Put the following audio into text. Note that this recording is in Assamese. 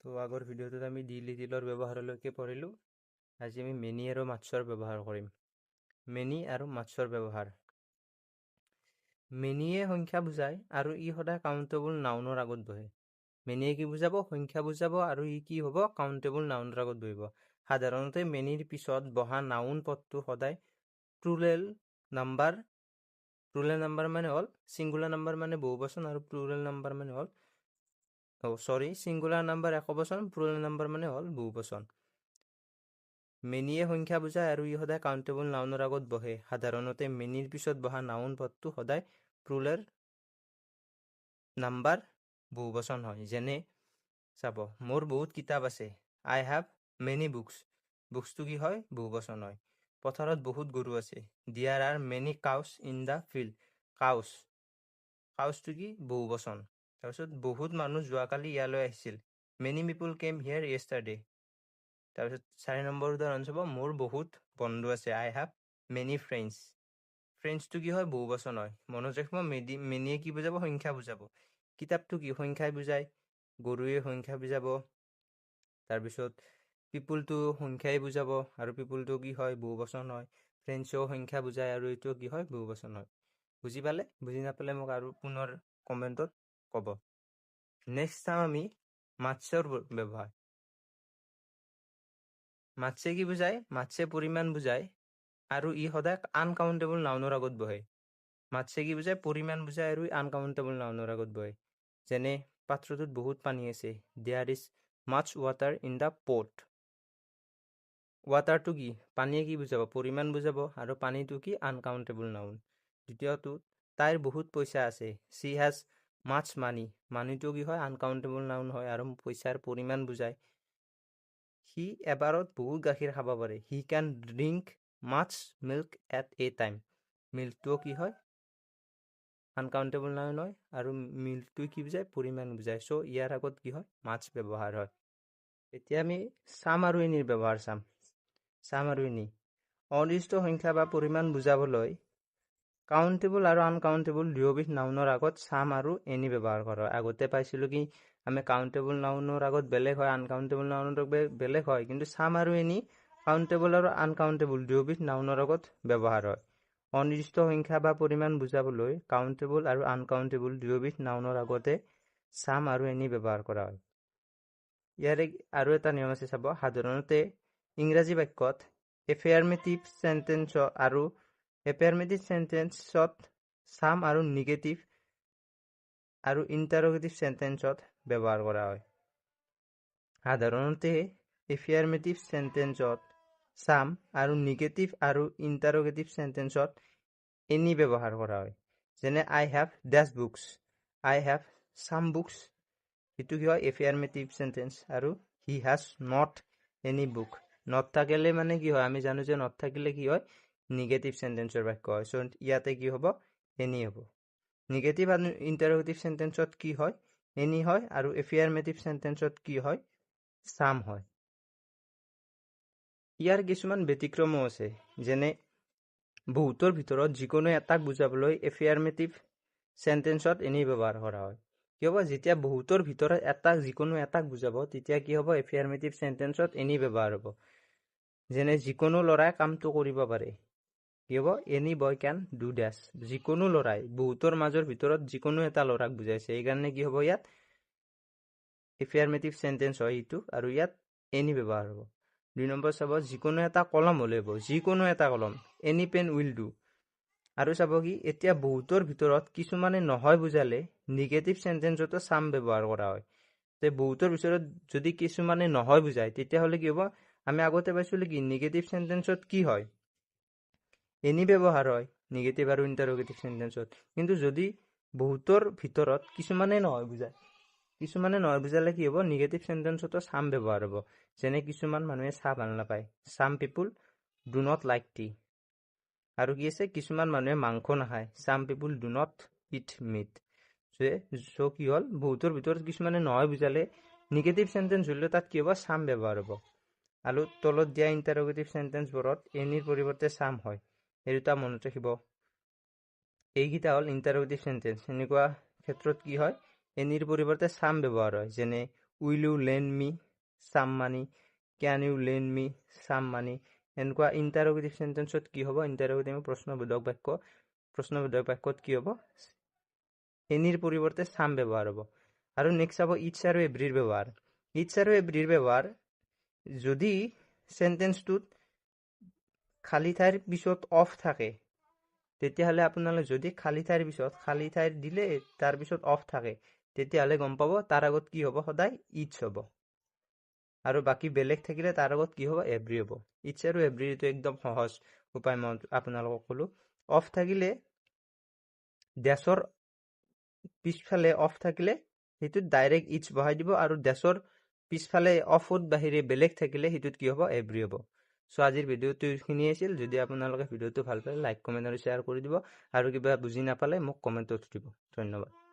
তো আগৰ ভিডিঅ'টোত আমি ডিলিটিলৰ ব্যৱহাৰলৈকে পঢ়িলোঁ। আজি আমি মেনি আৰু মাছৰ ব্যৱহাৰ কৰিম। মেনি আৰু মাছৰ ব্যৱহাৰ। মেনিয়ে সংখ্যা বুজায় আৰু ই সদায় কাউণ্টেবল নাউনৰ আগত বহে। মেনিয়ে কি বুজাব? সংখ্যা বুজাব আৰু ই কি হ'ব? কাউণ্টেবল নাউনৰ আগত বহিব। সাধাৰণতে মেনিৰ পিছত বহা নাউন পদটো সদায় প্লুৰেল নাম্বাৰ মানে হ'ল ছিংগুলাৰ নাম্বাৰ মানে বহুবচন আৰু প্লুৰেল নাম্বাৰ মানে হ'ল ছিংগুলাৰ নাম্বাৰ একবচন, প্লুৰেল নাম্বাৰ মানে হ'ল বহুবচন। মেনিয়ে সংখ্যা বুজায় আৰু ই সদায় কাউণ্টেবল নাউনৰ আগত বহে। সাধাৰণতে মেনিৰ পিছত বহা নাউন পদটো সদায় প্লুৰেল নাম্বাৰ বহুবচন হয়। যেনে চাব, মোৰ বহুত কিতাপ আছে। I have many books. বুকছটো কি হয়? বহুবচন হয়। পথাৰত বহুত গৰু আছে। There are many cows in the field. কাউছটো কি? বহুবচন। তাৰপিছত বহুত মানুহ যোৱাকালি ইয়ালৈ আহিছিল। Many people came here yesterday. তাৰপিছত 4 নম্বৰ উদাহৰণ চাব, মোৰ বহুত বন্ধু আছে। I have many friends. ফ্ৰেণ্ডছটো কি হয়? বহুবচন হয়। মনত ৰাখিব, মেনিয়ে কি বুজাব? সংখ্যা বুজাব। কিতাপটো কি? সংখ্যাই বুজায়। গৰুৱে সংখ্যা বুজাব। তাৰপিছত পিপুলটো সংখ্যাই বুজাব আৰু পিপুলটো কি হয়? বহুবচন হয়। ফ্ৰেণ্ডছেও সংখ্যা বুজায় আৰু এইটো কি হয়? বহুবচন হয়। বুজি পালে? বুজি নাপালে মোক আৰু পুনৰ কমেণ্টত ক'ব। নেক্সট চাম আমি মাছৰ ব্যৱহাৰ। মাছে কি বুজায়? মাছে পৰিমাণ বুজায় আৰু ই সদায় আনকাউণ্টেবল নাউনৰ আগত বহে। মাছে কি বুজায়? পৰিমাণ বুজায় আৰু আনকাউণ্টেবল নাউনৰ আগত বহে। যেনে পাত্ৰটোত বহুত পানী আছে। There is much water in the pot. ৱাটাৰটো কি? পানীয়ে কি বুজাব? পৰিমাণ বুজাব আৰু পানীটো কি? Uncountable noun. দ্বিতীয়টো, তাইৰ বহুত পইচা আছে। চি হেজ মাছ মানি। মানিটো কি হয়? আনকাউণ্টেবল নাউন হয় আৰু পইচাৰ পৰিমাণ বুজায়। সি এবাৰত বহুত গাখীৰ খাব পাৰে। He can drink much milk at a time. মিল্কটোও কি হয়? আনকাউণ্টেবল নাউন হয় আৰু মিল্কটো কি বুজায়? পৰিমাণ বুজায়। চ' ইয়াৰ আগত কি হয়? মাছ ব্যৱহাৰ হয়। এতিয়া আমি চাম আৰু এনিৰ ব্যৱহাৰ চাম। চাম আৰু এনি। অনিৰ্দিষ্ট সংখ্যা বা পৰিমাণ বুজাবলৈ কাউণ্টেবল আৰু আনকাউণ্টেবল দুয়োবিধ নাউনৰ আগত চাম আৰু এনি ব্যৱহাৰ কৰা হয়। আগতে পাইছিলোঁ কি আমি কাউণ্টেবল নাউনৰ আগত বেলেগ হয়, আনকাউণ্টেবল নাউনৰ আগত বেলেগ হয়। কিন্তু চাম আৰু এনি কাউণ্টেবল আৰু আনকাউণ্টেবল দুয়োবিধ নাউনৰ আগত ব্যৱহাৰ হয়। অনিৰ্দিষ্ট সংখ্যা বা পৰিমাণ বুজাবলৈ কাউণ্টেবল আৰু আনকাউণ্টেবল দুয়োবিধ নাউনৰ আগতে চাম আৰু এনি ব্যৱহাৰ কৰা হয়। ইয়াৰে আৰু এটা নিয়ম আছে চাব। সাধাৰণতে ইংৰাজী বাক্যত এফাৰ্মেটিভ চেণ্টেন্সত চাম আৰু নিগেটিভ আৰু ইণ্টাৰগেটিভ চেণ্টেন্সত ব্যৱহাৰ কৰা হয়। সাধাৰণতে এফাৰ্মেটিভ চেণ্টেন্সত চাম আৰু নিগেটিভ আৰু ইণ্টাৰগেটিভ চেণ্টেন্সত এনি ব্যৱহাৰ কৰা হয়। যেনে I have these books. I have some books. এইটো কি হয়? Affirmative sentence. আৰু he has not any book. Not থাকিলে মানে কি হয়? আমি জানো যে নট থাকিলে কি হয়? নিগেটিভ চেণ্টেন্সৰ বাক্য হয়। চ' ইয়াতে কি হ'ব? এনি হ'ব। নিগেটিভ আৰু ইণ্টাৰগেটিভ চেণ্টেন্সত কি হয়? এনি হয় আৰু এফাৰ্মেটিভ চেণ্টেন্সত কি হয়? চাম হয়। ইয়াৰ কিছুমান ব্যতিক্ৰমো আছে। যেনে বহুতৰ ভিতৰত যিকোনো এটাক বুজাবলৈ এফাৰ্মেটিভ চেণ্টেন্সত এনি ব্যৱহাৰ কৰা হয়। কিয় বা? যেতিয়া বহুতৰ ভিতৰত যিকোনো এটাক বুজাব তেতিয়া কি হ'ব? এফাৰ্মেটিভ চেণ্টেন্সত এনি ব্যৱহাৰ হ'ব। যেনে যিকোনো ল'ৰাই কামটো কৰিব পাৰে। কি হ'ব? এনি বয় কেন ডু ডেছ। যিকোনো ল'ৰাই, বহুতৰ মাজৰ ভিতৰত যিকোনো এটা ল'ৰাক বুজাইছে। সেইকাৰণে কি হ'ব? ইয়াত এফাৰ্মেটিভ চেণ্টেন্স হয় এইটো আৰু ইয়াত এনি ব্যৱহাৰ হ'ব। 2 নম্বৰ চাব, যিকোনো এটা কলম হ'লে হ'ব। যিকোনো এটা কলম, এনি পেন উইল ডু। আৰু চাব কি এতিয়া বহুতৰ ভিতৰত কিছুমানে নহয় বুজালে নিগেটিভ চেণ্টেন্সতো চাম ব্যৱহাৰ কৰা হয়। তে বহুতৰ ভিতৰত যদি কিছুমানে নহয় বুজায় তেতিয়াহ'লে কি হ'ব? আমি আগতে পাইছিলোঁ কি নিগেটিভ চেণ্টেন্সত কি হয়? এনি ব্যৱহাৰ হয় নিগেটিভ আৰু ইণ্টাৰগেটিভ চেণ্টেন্সত। কিন্তু যদি বহুতৰ ভিতৰত কিছুমানে নহয় বুজালে কি হ'ব? নিগেটিভ চেণ্টেন্সতো চাম ব্যৱহাৰ হ'ব। যেনে কিছুমান মানুহে চাহ ভাল নাপায়। Some people do not like tea. আৰু কি আছে? কিছুমান মানুহে মাংস নাখায়। Some people do not eat meat. So' কি হ'ল? বহুতৰ ভিতৰত কিছুমানে নহয় বুজালে নিগেটিভ চেণ্টেন্স হ'লেও তাত কি হ'ব? চাম ব্যৱহাৰ হ'ব। আৰু তলত দিয়া ইণ্টাৰগেটিভ চেণ্টেন্সবোৰত এনিৰ পৰিৱৰ্তে চাম হয়। এই দুটা মনত ৰাখিব। এইকেইটা হ'ল ইণ্টাৰগেটিভ চেণ্টেন্স। এনেকুৱা ক্ষেত্ৰত কি হয়? এনিৰ পৰিৱৰ্তে চাম ব্যৱহাৰ হয়। যেনে will you lend me some money, can you lend me some money. এনেকুৱা ইণ্টাৰগেটিভ চেণ্টেন্সত কি হ'ব? ইণ্টাৰগেটিভ প্ৰশ্নবোধক বাক্যত কি হ'ব? এনিৰ পৰিৱৰ্তে সাম ব্যৱহাৰ হ'ব। আৰু নেক্সট চাব ইটছ আৰু এভৰিৰ ব্যৱহাৰ। ইটছ আৰু এভৰিৰ ব্যৱহাৰ যদি চেণ্টেন্সটোত খালী ঠাইৰ পিছত অফ থাকে, তেতিয়াহ'লে আপোনালোকে যদি খালী ঠাইৰ দিলে তাৰ পিছত অফ থাকে, তেতিয়াহ'লে গম পাব তাৰ আগত কি হ'ব? সদায় ইটছ হ'ব। আৰু বাকী বেলেগ থাকিলে তাৰ আগত কি হ'ব? এভৰি হ'ব। ইটছ আৰু এভৰিটো একদম সহজ উপায় মই আপোনালোকক ক'লোঁ। অফ থাকিলে ডেছৰ পিছফালে অফ থাকিলে সেইটোত ডাইৰেক্ট ইটছ বহাই দিব, আৰু ডেছৰ পিছফালে অফত বাহিৰে বেলেগ থাকিলে সেইটোত কি হ'ব? এভৰি হ'ব। চ' আজিৰ ভিডিঅ'টো এইখিনিয়ে আছিল। যদি আপোনালোকে ভিডিঅ'টো ভাল পায় লাইক, কমেণ্ট আৰু শ্বেয়াৰ কৰি দিব, আৰু কিবা বুজি নাপালে মোক কমেণ্টত দিব। ধন্যবাদ।